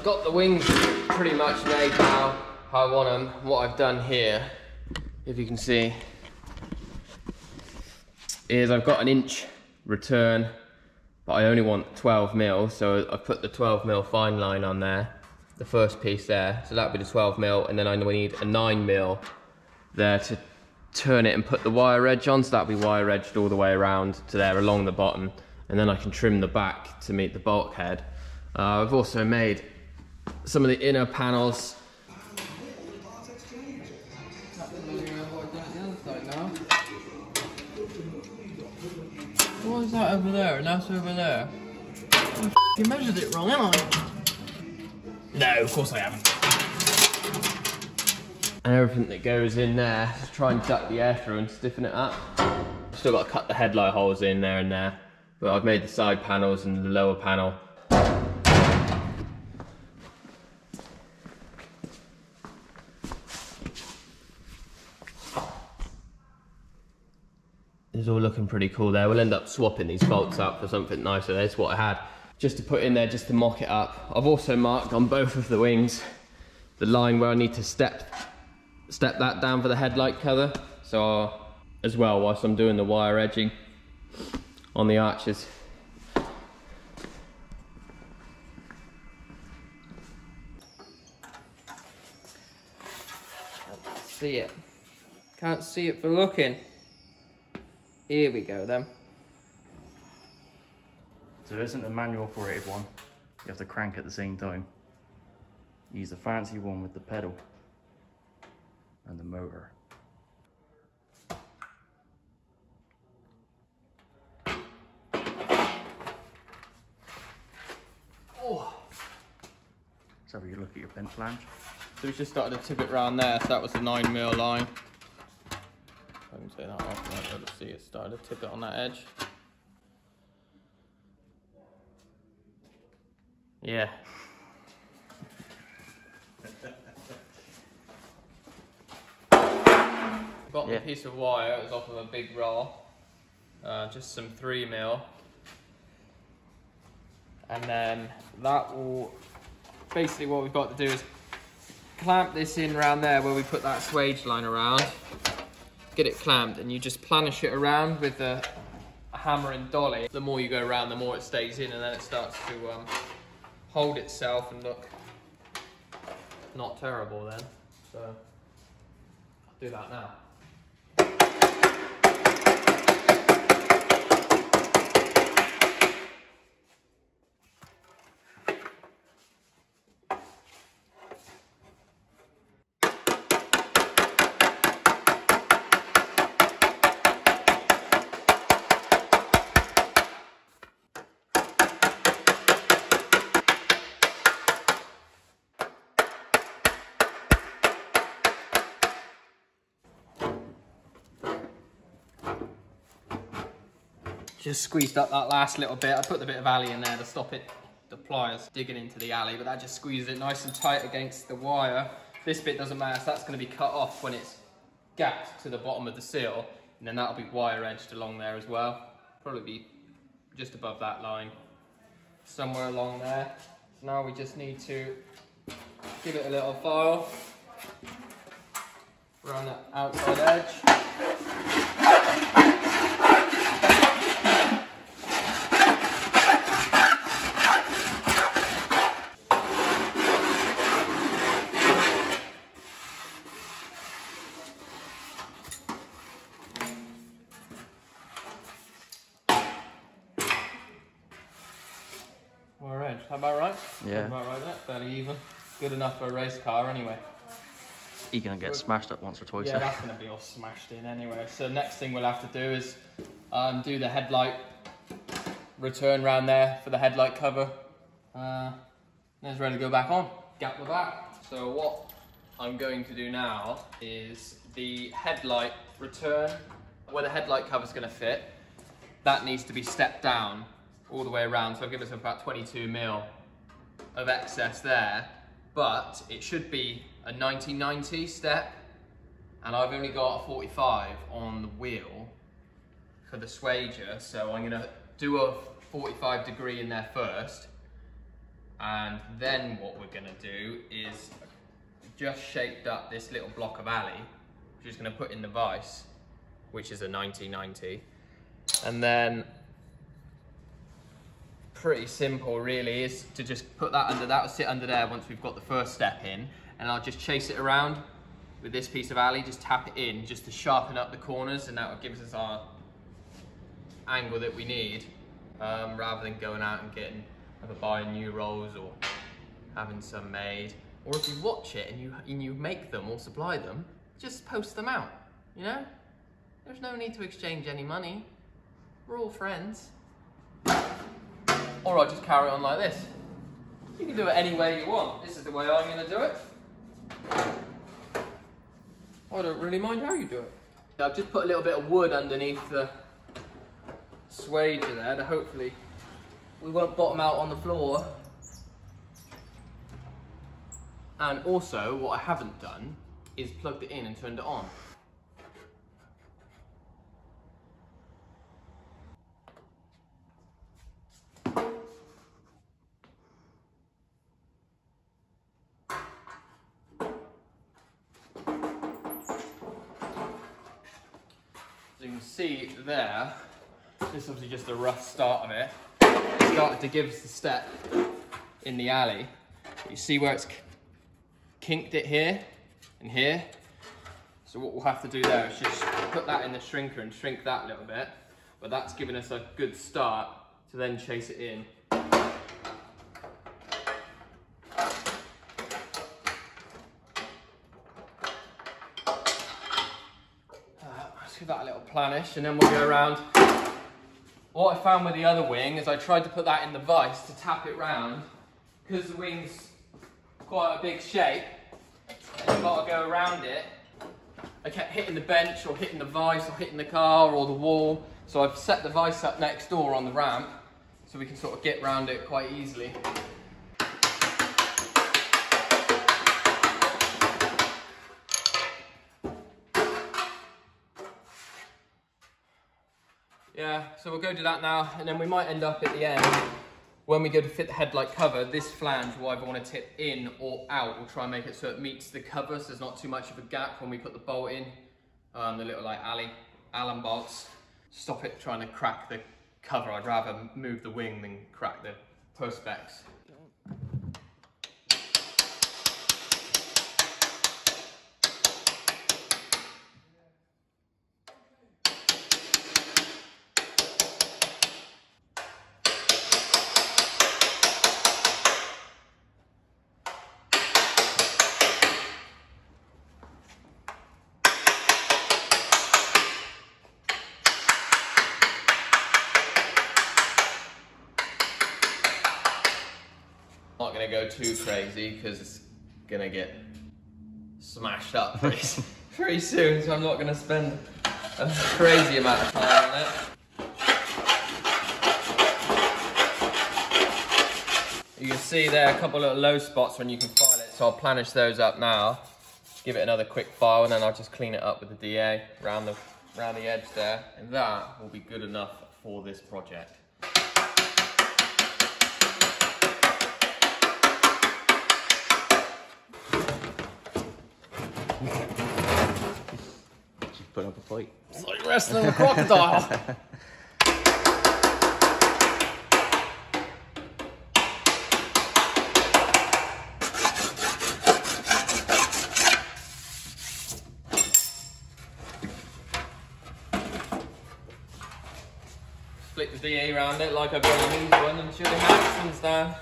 got the wings pretty much made now, how I want them. What I've done here, if you can see, is I've got an inch return, but I only want 12 mil, so I've put the 12 mil fine line on there, the first piece there, so that'll be the 12 mil, and then I need a 9 mil there to turn it and put the wire edge on, so that'll be wire edged all the way around to there along the bottom, and then I can trim the back to meet the bulkhead. I've also made some of the inner panels. What is that over there? And that's over there. Oh, you measured it wrong, haven't I? No, of course I haven't. And everything that goes in there, just try and duct the air through and stiffen it up. Still got to cut the headlight holes in there and there, but I've made the side panels and the lower panel. It's all looking pretty cool there. We'll end up swapping these bolts up for something nicer. That's what I had just to put in there, just to mock it up. I've also marked on both of the wings the line where I need to step that down for the headlight cover. So as well, whilst I'm doing the wire edging on the arches. See it. Can't see it for looking. Here we go then. So there isn't a manual operated one. You have to crank at the same time. Use the fancy one with the pedal and the motor. Oh. Let's have a look at your bent flange. So we just started to tip it round there, so that was the 9 mil line. I can take that off, I might be able to see it started to tip it on that edge. Yeah. Got the piece of wire, it was off of a big roll. Just some 3 mil. And then that will, basically what we've got to do is clamp this in around there where we put that swage line around. Get it clamped, and you just planish it around with a hammer and dolly. The more you go around, the more it stays in, and then it starts to hold itself and look not terrible then. So I'll do that now. Just squeezed up that last little bit. I put the bit of alley in there to stop it, the pliers digging into the alley, but that just squeezes it nice and tight against the wire. This bit doesn't matter, so that's going to be cut off when it's gapped to the bottom of the seal, and then that'll be wire edged along there as well. Probably be just above that line, somewhere along there. So now we just need to give it a little file around that outside edge. How about right? Yeah. About right there, fairly even. Good enough for a race car anyway. You're going to get smashed up once or twice. Yeah, that's going to be all smashed in anyway. So next thing we'll have to do is do the headlight return round there for the headlight cover. Then it's ready to go back on. Gap the back. So what I'm going to do now is the headlight return, where the headlight cover is going to fit, that needs to be stepped down all the way around, so I've given us about 22 mil of excess there, but it should be a 90-90 step, and I've only got a 45 on the wheel for the swager, so I'm going to do a 45 degree in there first, And then what we're gonna do is just shaped up this little block of alley, which is gonna put in the vise, which is a 90/90. And then pretty simple really is to just put that under, that will sit under there once we've got the first step in, and I'll just chase it around with this piece of alley, just tap it in just to sharpen up the corners, and that will give us our angle that we need, rather than going out and getting, either buying new rolls or having some made. Or if you watch it and you make them or supply them, just post them out, you know? There's no need to exchange any money. We're all friends. Or I'll just carry on like this. You can do it any way you want. This is the way I'm gonna do it. I don't really mind how you do it. I've just put a little bit of wood underneath the swage there to hopefully we won't bottom out on the floor. And also, what I haven't done is plugged it in and turned it on. As you can see there, this is obviously just a rough start of it. It started to give us the step in the alley. You see where it's kinked it here and here. So what we'll have to do there is just put that in the shrinker and shrink that a little bit. But that's given us a good start to then chase it in. Let's give that a little planish, and then we'll go around. What I found with the other wing is I tried to put that in the vise to tap it round, because the wing's quite a big shape, and you've got to go around it. I kept hitting the bench or hitting the vise or hitting the car or the wall, so I've set the vise up next door on the ramp so we can sort of get around it quite easily. Yeah, so we'll go do that now, and then we might end up at the end, when we go to fit the headlight cover, this flange will either want to tip in or out. We'll try and make it so it meets the cover, so there's not too much of a gap when we put the bolt in. The little like Allen bolts. Stop it trying to crack the cover. I'd rather move the wing than crack the perspex. Not gonna go too crazy because it's gonna get smashed up pretty soon, so I'm not gonna spend a crazy amount of time on it. You can see there a couple of little low spots when you can file it, so I'll planish those up now, give it another quick file, and then I'll just clean it up with the DA around the edge there, and that will be good enough for this project. Put up a fight. It's like wrestling a crocodile. Flick the DA around it like I've got a new one and shoot the Maxons down.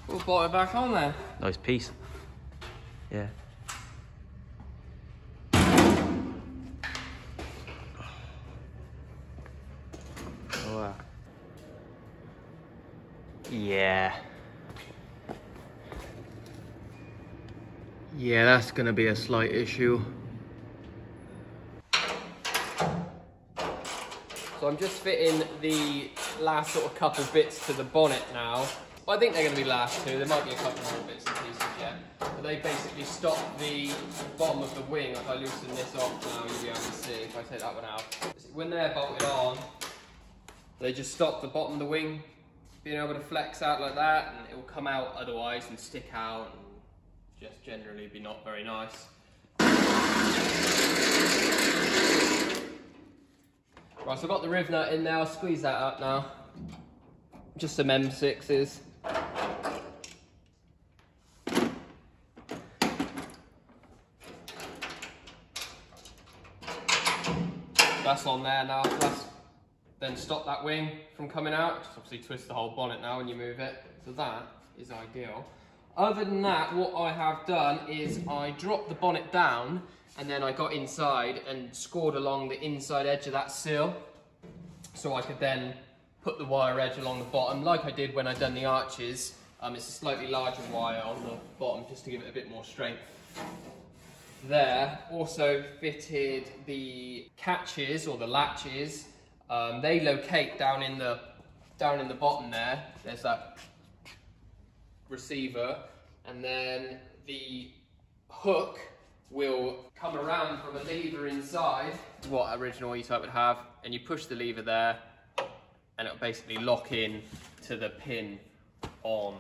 We'll bolt it back on there. Nice piece. Yeah. Oh, wow. Yeah. Yeah, that's gonna be a slight issue. So I'm just fitting the last sort of couple bits to the bonnet now. Well, I think they're going to be the last two. There might be a couple more bits and pieces yet. But they basically stop the bottom of the wing. If I loosen this off now, you'll be able to see if I take that one out. When they're bolted on, they just stop the bottom of the wing being able to flex out like that, and it will come out otherwise and stick out and just generally be not very nice. Right, so I've got the riv nut in there. I'll squeeze that up now. Just some M6s. That's on there now. Then stop that wing from coming out. Just obviously twist the whole bonnet now when you move it. So that is ideal. Other than that, what I have done is I dropped the bonnet down and then I got inside and scored along the inside edge of that sill. So I could then put the wire edge along the bottom like I did when I done the arches. It's a slightly larger wire on the bottom just to give it a bit more strength. There, also fitted the catches or the latches. They locate down in the bottom there. There's that receiver, and then the hook will come around from a lever inside. This is what original E-Type would have, and you push the lever there, and it'll basically lock in to the pin on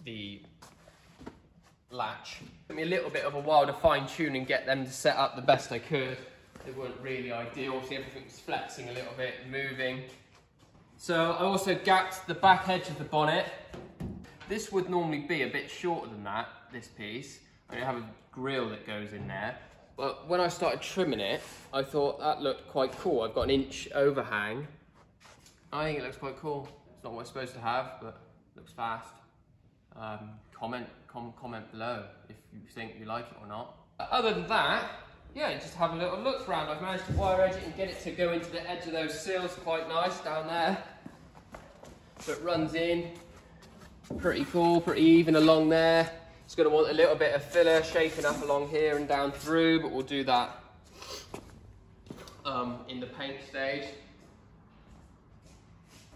the latch. It took me a little bit of a while to fine tune and get them to set up the best I could. They weren't really ideal, obviously everything was flexing a little bit, moving. So I also gapped the back edge of the bonnet. This would normally be a bit shorter than that, this piece. I have a grill that goes in there. But when I started trimming it, I thought that looked quite cool. I've got an inch overhang. I think it looks quite cool. It's not what it's supposed to have, but it looks fast. Comment below if you think you like it or not. Other than that, yeah, just have a little look around. I've managed to wire edge it and get it to go into the edge of those sills quite nice down there. So it runs in, pretty cool, pretty even along there. It's going to want a little bit of filler shaping up along here and down through, but we'll do that in the paint stage.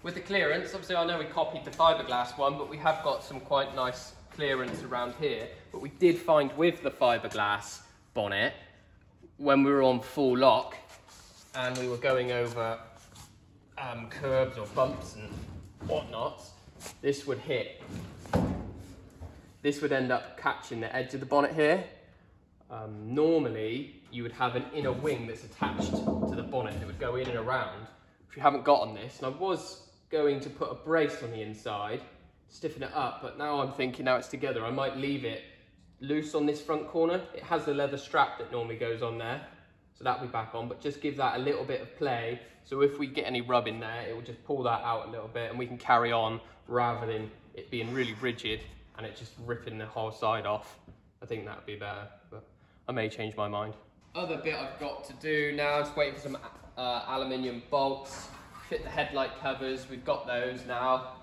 With the clearance, obviously I know we copied the fiberglass one, but we have got some quite nice clearance around here. But we did find with the fiberglass bonnet, when we were on full lock and we were going over curbs or bumps and whatnot, this would hit. This would end up catching the edge of the bonnet here. Normally, you would have an inner wing that's attached to the bonnet that would go in and around, which we haven't got on this. And I was going to put a brace on the inside, stiffen it up, but now I'm thinking now it's together, I might leave it loose on this front corner. It has the leather strap that normally goes on there, so that'll be back on, but just give that a little bit of play. So if we get any rub in there, it will just pull that out a little bit and we can carry on rather than it being really rigid and it just ripping the whole side off. I think that would be better, but I may change my mind. Other bit I've got to do now, just waiting for some aluminium bolts, fit the headlight covers, we've got those now.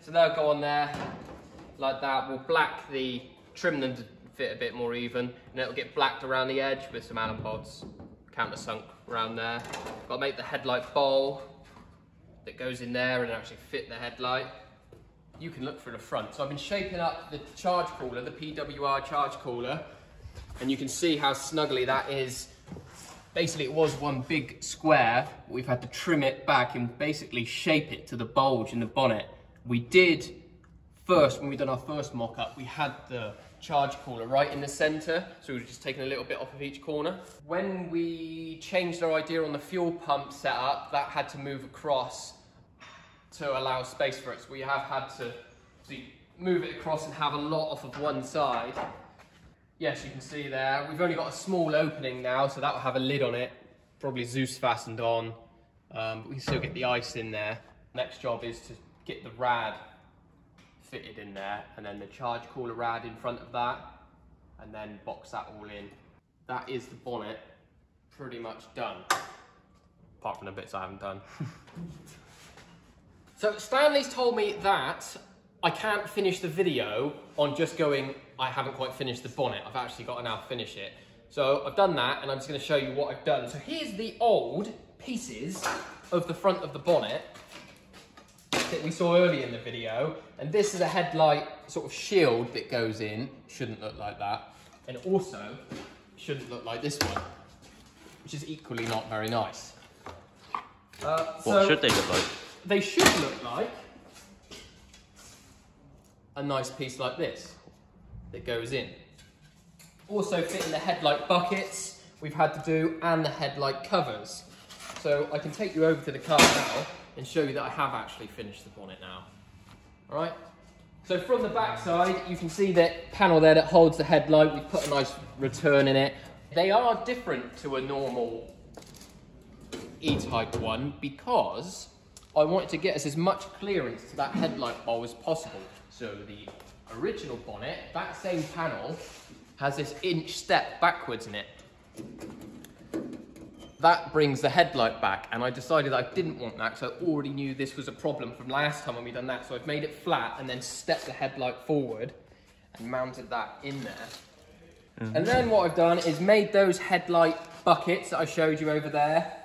So they'll go on there like that. We'll trim them to fit a bit more even, and it'll get blacked around the edge with some Allen pods, countersunk around there. Got to make the headlight bowl that goes in there and actually fit the headlight. You can look through the front. So I've been shaping up the charge cooler, the PWR charge cooler, and you can see how snuggly that is. Basically it was one big square. We've had to trim it back and basically shape it to the bulge in the bonnet. We did first, when we done our first mock-up, we had the charge cooler right in the center, so we were just taking a little bit off of each corner. When we changed our idea on the fuel pump setup, that had to move across to allow space for it. So we have had to move it across and have a lot off of one side. Yes, you can see there. We've only got a small opening now, so that will have a lid on it, probably Zeus fastened on, but we can still get the ice in there. Next job is to get the rad fitted in there, and then the charge cooler rad in front of that, and then box that all in. That is the bonnet pretty much done, apart from the bits I haven't done. So Stanley's told me that I can't finish the video on just going, I haven't quite finished the bonnet. I've actually got to now finish it. So I've done that, and I'm just going to show you what I've done. So here's the old pieces of the front of the bonnet. that we saw earlier in the video, and this is a headlight sort of shield that goes in. Shouldn't look like that, and also shouldn't look like this one, which is equally not very nice. What should they look like? They should look like a nice piece like this that goes in. Also fit in the headlight buckets we've had to do, and the headlight covers. So I can take you over to the car now and show you that I have actually finished the bonnet now. All right. So from the back side, you can see that panel there that holds the headlight. We've put a nice return in it. They are different to a normal E-Type one because I wanted to get us as much clearance to that headlight bowl as possible. So the original bonnet, that same panel, has this inch step backwards in it. That brings the headlight back, and I decided I didn't want that because I already knew this was a problem from last time when we done that. So I've made it flat and then stepped the headlight forward and mounted that in there. And then what I've done is made those headlight buckets that I showed you over there,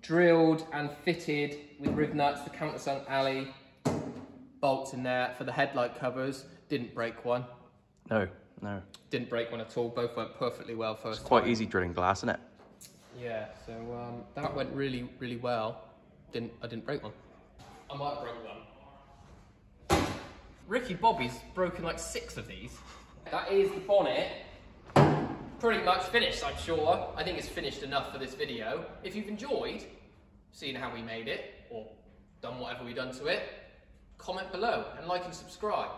drilled and fitted with rib nuts, the countersunk alley bolts in there for the headlight covers. Didn't break one. No. Didn't break one at all. Both went perfectly well first It's quite time. easy drilling glass, isn't it? Yeah, so that went really, really well. I didn't break one. I might have broke one. Ricky Bobby's broken like 6 of these. That is the bonnet. Pretty much finished, I'm sure. I think it's finished enough for this video. If you've enjoyed seeing how we made it, or done whatever we've done to it, comment below and like and subscribe.